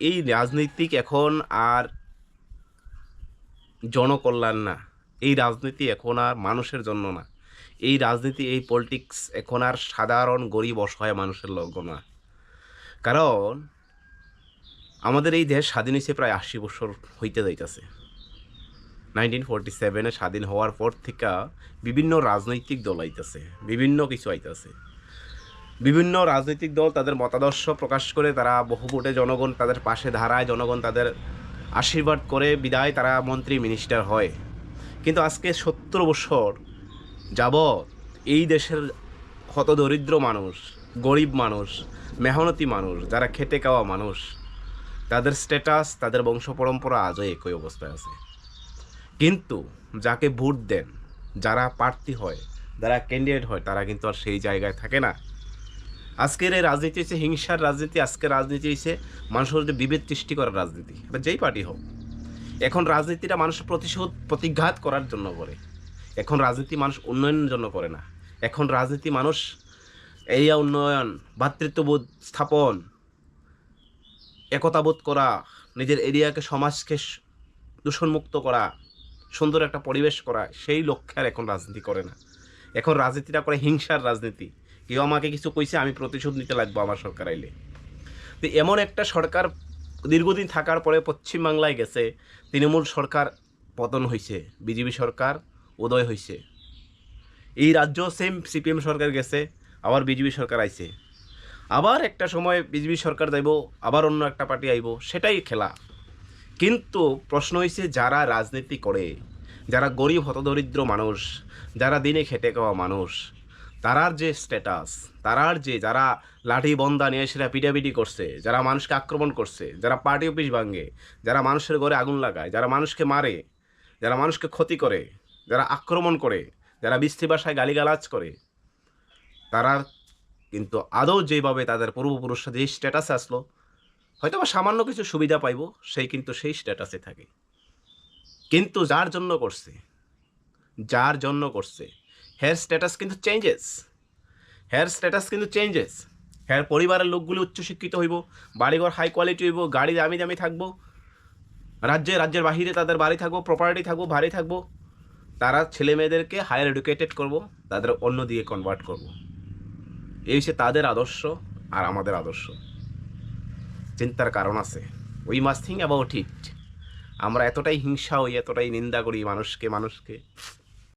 এই রাজনৈতিক এখন আর জনকল্যাণ না। এই রাজনীতি এখন আর মানুষের জন্য না। এই রাজনীতি, এই পলিটিক্স এখন আর সাধারণ গরিব অসহায় মানুষের লগ্ন না। কারণ আমাদের এই দেশ স্বাধীন হইছে প্রায় ৮০ বছর হইতে যাইতাছে। 1947 স্বাধীন হওয়ার পর থেকে বিভিন্ন রাজনৈতিক দল আইতাছে, বিভিন্ন কিছু আইতাছে। বিভিন্ন রাজনৈতিক দল তাদের মতাদর্শ প্রকাশ করে, তারা বহু ভোটে জনগণ তাদের পাশে দাঁড়ায়, জনগণ তাদের আশীর্বাদ করে, বিদায় তারা মন্ত্রী মিনিস্টার হয়। কিন্তু আজকে ৭০ বছর যাবৎ এই দেশের হতদরিদ্র মানুষ, গরিব মানুষ, মেহনতি মানুষ, যারা খেটে খাওয়া মানুষ, তাদের স্ট্যাটাস, তাদের বংশ পরম্পরা আজও একই অবস্থায় আছে। কিন্তু যাকে ভোট দেন, যারা প্রার্থী হয়, যারা ক্যান্ডিডেট হয়, তারা কিন্তু আর সেই জায়গায় থাকে না। আজকের এই রাজনীতি হচ্ছে হিংসার রাজনীতি। আজকের রাজনীতি হচ্ছে মানুষের মধ্যে বিভেদ সৃষ্টি করার রাজনীতি, বা যেই পার্টি হোক। এখন রাজনীতিটা মানুষ প্রতিঘাত করার জন্য করে। এখন রাজনীতি মানুষ উন্নয়নের জন্য করে না। এখন রাজনীতি মানুষ এরিয়া উন্নয়ন, ভ্রাতৃত্ববোধ স্থাপন, একতাবোধ করা, নিজের এরিয়াকে, সমাজকে দূষণমুক্ত করা, সুন্দর একটা পরিবেশ করা, সেই লক্ষ্যে আর এখন রাজনীতি করে না। এখন রাজনীতিটা করে হিংসার রাজনীতি। কেউ আমাকে কিছু কইছে, আমি প্রতিশোধ নিতে লাগবো আমার সরকার আইলে। তো এমন একটা সরকার দীর্ঘদিন থাকার পরে পশ্চিমবাংলায় গেছে, তৃণমূল সরকার পতন হয়েছে, বিজেপি সরকার উদয় হয়েছে। এই রাজ্য সেম সিপিএম সরকার গেছে, আবার বিজেপি সরকার আইছে। আবার একটা সময় বিজেপি সরকার যাইব, আবার অন্য একটা পার্টি আইব, সেটাই খেলা। কিন্তু প্রশ্ন হয়েছে, যারা রাজনীতি করে, যারা গরিব হতদরিদ্র মানুষ, যারা দিনে খেটে খাওয়া মানুষ, তারার যে স্ট্যাটাস, তারার যে, যারা লাঠি বন্দা নিয়ে সেটা পিটাপিটি করছে, যারা মানুষকে আক্রমণ করছে, যারা পার্টি অফিস ভাঙে, যারা মানুষের ঘরে আগুন লাগায়, যারা মানুষকে মারে, যারা মানুষকে ক্ষতি করে, যারা আক্রমণ করে, যারা বিশ্রী ভাষায় গালিগালাজ করে, তারা কিন্তু আদৌ যেভাবে তাদের পূর্বপুরুষরা যে স্ট্যাটাসে আসলো, হয়তো বা সামান্য কিছু সুবিধা পাইব, সেই কিন্তু সেই স্ট্যাটাসে থাকে। কিন্তু যার জন্য করছে, যার জন্য করছে, হের স্ট্যাটাস কিন্তু চেঞ্জেস। হের স্ট্যাটাস কিন্তু চেঞ্জেস। হের পরিবারের লোকগুলি উচ্চশিক্ষিত হইব, বাড়িঘর হাই কোয়ালিটি হইব, গাড়ি দামি দামি থাকবো, রাজ্যের বাহিরে তাদের বাড়ি থাকবো, প্রপার্টি থাকবো, বাড়ি থাকবো। তারা ছেলে মেয়েদেরকে হায়ার এডুকেটেড করব, তাদের অন্য দিকে কনভার্ট করব। এই হচ্ছে তাদের আদর্শ আর আমাদের আদর্শ। চিন্তার কারণ আছে। We must think about it. আমরা এতটাই হিংসা হই, এতটাই নিন্দা করি মানুষকে।